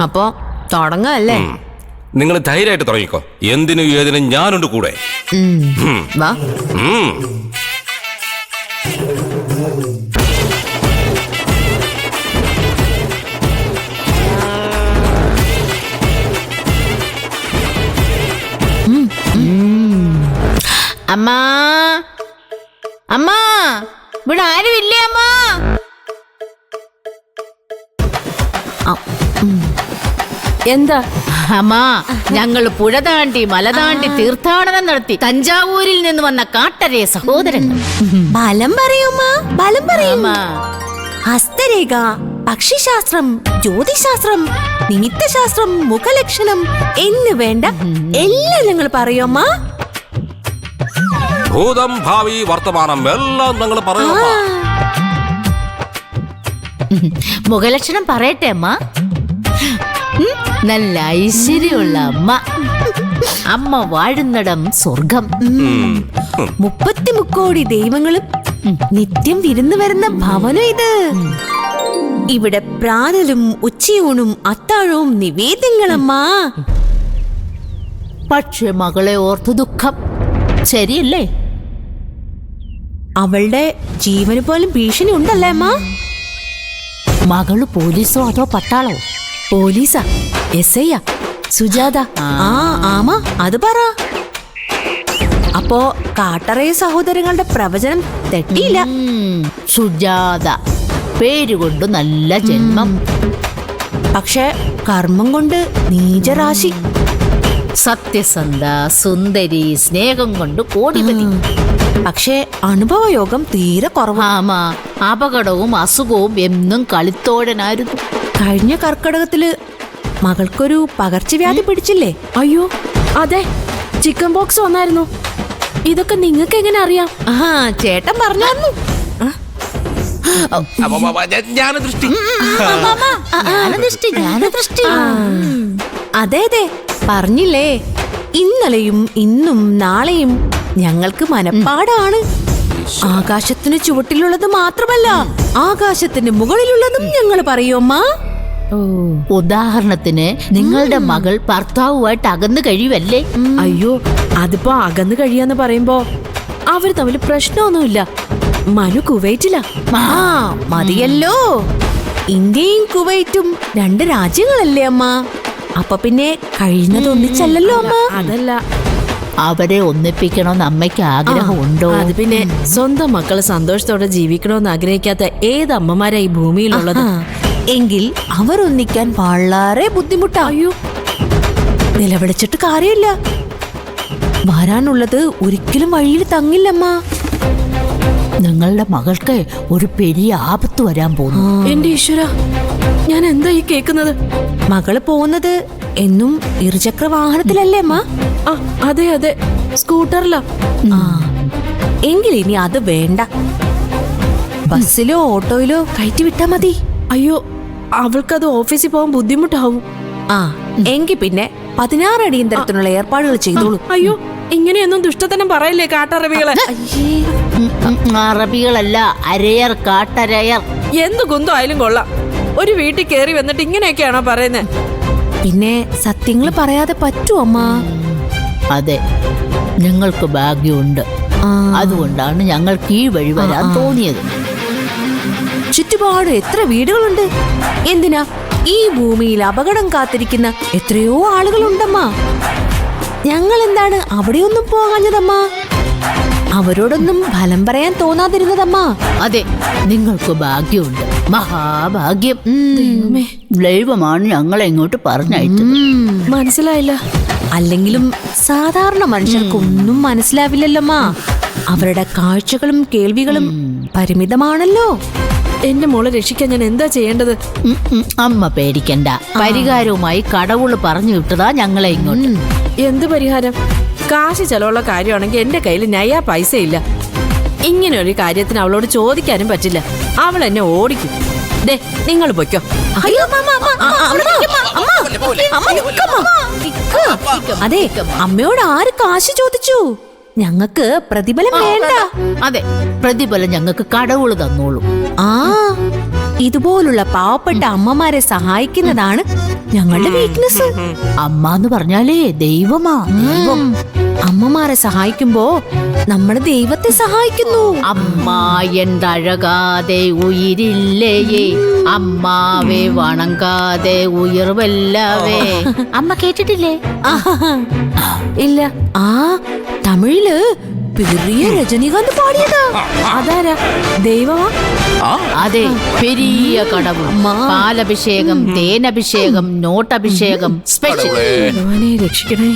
അപ്പോ തുടങ്ങല്ലേ? നിങ്ങൾ ധൈര്യമായിട്ട് തുടങ്ങിക്കോ. എന്തിനും ഏതിനും ഞാനുണ്ട് കൂടെ. വാ. അമ്മാ, അമ്മാ, ഇവിടെ ആരുമില്ലേ അമ്മാ? എന്താ അമ്മാ, ഞങ്ങൾ പുഴ താണ്ടി മല താണ്ടി തീർത്ഥാടനം നടത്തി തഞ്ചാവൂരിൽ നിന്ന് വന്ന കാട്ടരേ സഹോദരങ്ങൾ. ബലം പറയൂമ്മ, ബലം പറയും. അമ്മാ, ഹസ്തരേഖ, പക്ഷിശാസ്ത്രം, ജ്യോതിശാസ്ത്രം, നിമിത്തശാസ്ത്രം, മുഖലക്ഷണം എന്ന് വേണ്ട എല്ലാം ഞങ്ങൾ പറയൂമ്മ. ഭൂതം ഭാവി വർത്തമാനം എല്ലാം നിങ്ങൾ പറയൂ. മുഖലക്ഷണം പറയട്ടെ അമ്മ. നല്ല ഐശ്വര്യമുള്ള അമ്മ. അമ്മ വാഴുന്നിടം സ്വർഗം. 30 കോടി ദൈവങ്ങളും നിത്യം വിരുന്നു വരുന്ന ഭവനം ഇത്. ഇവിടെ പ്രാതലും ഉച്ചയൂണും അത്താഴവും നിവേദ്യങ്ങളമ്മ. പക്ഷെ മകളെ ഓർത്ത് ദുഃഖം. ശരിയല്ലേ? അവളുടെ ജീവന് പോലും ഭീഷണി ഉണ്ടല്ലേ അമ്മ? മകള് പോലീസോ അതോ പട്ടാളോ? പോലീസാ, എസ് ഐ സുജാത. ആമാ, അത് പറ. അപ്പോ കാട്ടറേ സഹോദരങ്ങളുടെ പ്രവചനം തെറ്റിയില്ല. സുജാത പേരുകൊണ്ട് നല്ല ജന്മം, പക്ഷെ കർമ്മം കൊണ്ട് നീചരാശി. സത്യസന്ധ, സുന്ദരി, സ്നേഹം കൊണ്ട് കോടിപതി. പക്ഷെ അനുഭവയോഗം തീരെ കുറവാ. അപകടവും അസുഖവും എന്നും കളിത്തോഴനായിരുന്നു. കഴിഞ്ഞ കർക്കിടകത്തില് മകൾക്കൊരു പകർച്ചവ്യാധി പിടിച്ചില്ലേ? അയ്യോ അതെ, ചിക്കൻ ബോക്സ് വന്നായിരുന്നു. ഇതൊക്കെ നിങ്ങൾക്ക് എങ്ങനെ അറിയാം? ചേട്ടൻ പറഞ്ഞു. അതെ അതെ, പറഞ്ഞില്ലേ, ഇന്നലെയും ഇന്നും നാളെയും ഞങ്ങൾക്ക് മനപ്പാടാണ്. ആകാശത്തിന് ചുവട്ടിലുള്ളത് മാത്രമല്ല, ആകാശത്തിന് മുകളിലുള്ളതും ഞങ്ങൾ പറയുമ്മ. ഉദാഹരണത്തിന് നിങ്ങളുടെ മകൾ ഭർത്താവുമായിട്ട് അകന്നു കഴിയുമല്ലേ? അയ്യോ, അതിപ്പോ അകന്നു കഴിയാന്ന് പറയുമ്പോ അവര് തമ്മിൽ പ്രശ്നമൊന്നുമില്ല. മനു കുവൈറ്റില. മതിയല്ലോ, ഇന്ത്യയും കുവൈറ്റും 2 രാജ്യങ്ങളല്ലേ അമ്മ? അപ്പൊ പിന്നെ കഴിയുന്നത് ഒന്നിച്ചല്ലോ അമ്മ? അതല്ല, അവരെ ഒന്നിപ്പിക്കണമെന്ന് അമ്മയ്ക്ക് ആഗ്രഹമുണ്ടോ? അത് പിന്നെ സ്വന്തം മക്കള് സന്തോഷത്തോടെ ജീവിക്കണമെന്ന് ആഗ്രഹിക്കാത്ത ഏത് അമ്മമാരാ ഈ ഭൂമിയിലുള്ളത്? എങ്കിൽ അവർ ഒന്നിക്കാൻ വളരെ ബുദ്ധിമുട്ടാ. അയ്യോ, നിലവിളിച്ചിട്ട് കാര്യമില്ല. വരാനുള്ളത് ഒരിക്കലും വഴിയിൽ തങ്ങില്ലമ്മ. നിങ്ങളുടെ മകൾക്ക് ഒരു പെരിയ ആപത്ത് വരാൻ പോകുന്നു. എന്റെ ഈശ്വര, ഞാൻ എന്താ ഈ കേക്കുന്നത്? മകള് പോകുന്നത് എന്നും ഇരുചക്ര വാഹനത്തിലല്ലേ അമ്മ? അതെ അതെ, സ്കൂട്ടറിലാ. എങ്കിൽ ഇനി അത് വേണ്ട, ബസ്സിലോ ഓട്ടോയിലോ കയറ്റി വിട്ടാ മതി. അയ്യോ, അവൾക്കത് ഓഫീസിൽ പോകാൻ ബുദ്ധിമുട്ടാവും. എങ്കിൽ പിന്നെ 16 അടിയന്തരത്തിനുള്ള ഏർപ്പാടുകൾ ചെയ്തോളൂ. അയ്യോ, ഇങ്ങനെയൊന്നും ദുഷ്ടത്തനം പറയല്ലേ കാട്ടറബികളെ. അറബികളല്ല, അരയർ, കാട്ടരയർ. എന്ത് കുന്തം ആയാലും കൊള്ളാം. ഒരു വീട്ടിൽ കയറി വന്നിട്ട് ഇങ്ങനെയൊക്കെയാണോ പറയുന്നത്? പിന്നെ സത്യങ്ങൾ പറയാതെ പറ്റൂ അമ്മ? അതെ, ഞങ്ങൾക്ക് ഭാഗ്യമുണ്ട്. അതുകൊണ്ടാണ് ഞങ്ങൾക്ക് ഈ വഴി വരാൻ തോന്നിയത്. ചുറ്റുപാട് എത്ര വീടുകളുണ്ട്. എന്തിനാ ഈ ഭൂമിയിൽ അപകടം കാത്തിരിക്കുന്ന എത്രയോ ആളുകളുണ്ടമ്മ. ഞങ്ങൾ എന്താണ് അവിടെയൊന്നും പോകാഞ്ഞതമ്മ? അവരോടൊന്നും ഫലം പറയാൻ തോന്നാതിരുന്നതമ്മ. അതെ, നിങ്ങൾക്ക് ഭാഗ്യമുണ്ട്, മഹാഭാഗ്യം. ദൈവമാണ് ഞങ്ങളെ ഇങ്ങോട്ട് പറഞ്ഞയച്ചത്. മനസ്സിലായില്ല. അല്ലെങ്കിലും സാധാരണ മനുഷ്യർക്കൊന്നും മനസ്സിലാവില്ലല്ലമ്മ. അവരുടെ കാഴ്ചകളും കേൾവികളും പരിമിതമാണല്ലോ. എന്റെ മോളെ രക്ഷിക്കാൻ ഞാൻ എന്താ ചെയ്യേണ്ടത്? അമ്മ പേടിക്കണ്ട, പരിഹാരവുമായി കടവുള് പറഞ്ഞു വിട്ടതാ ഞങ്ങളെ ഇങ്ങോട്ട്. എന്ത് പരിഹാരം? കാശ് ചെലവുള്ള കാര്യമാണെങ്കിൽ എന്റെ കയ്യിൽ നയാ പൈസ ഇല്ല. ഇങ്ങനെ ഒരു കാര്യത്തിന് അവളോട് ചോദിക്കാനും പറ്റില്ല. അവൾ എന്നെ ഓടിക്കും. ദേ, നിങ്ങൾ പൊയ്ക്കോ. അതെ, അമ്മയോട് ആര് കാശ് ചോദിച്ചു? ഞങ്ങൾക്ക് പ്രതിഫലം വേണ്ട. അതെ, പ്രതിഫലം ഞങ്ങൾക്ക് കടവുള് തന്നോളൂ. ഇതുപോലുള്ള പാവപ്പെട്ട അമ്മമാരെ സഹായിക്കുന്നതാണ് ഞങ്ങളുടെ വീക്ക്നെസ്. അമ്മ എന്ന് പറഞ്ഞാലേ ദൈവമാ. ദൈവം. അമ്മമാരെ സഹായിക്കുമ്പോ നമ്മള് ദൈവത്തെ സഹായിക്കുന്നു. അമ്മ എന്തഴകാതെ ഉയിരില്ലയേ, അമ്മാവെ വണങ്കാതെ ഉയർവല്ലവേ. അമ്മ കേട്ടിട്ടില്ലേ? ഇല്ല. ആ തമിഴില് പെരിയ രജനീകാന്ത് പാടിയതാ. അതാരാ? ദൈവമാ? അതെ, പെരിയ കടവും പാലഭിഷേകം, തേനഭിഷേകം, നോട്ടഭിഷേകം സ്പെഷ്യൽ. ഭഗവാനെ രക്ഷിക്കണേ.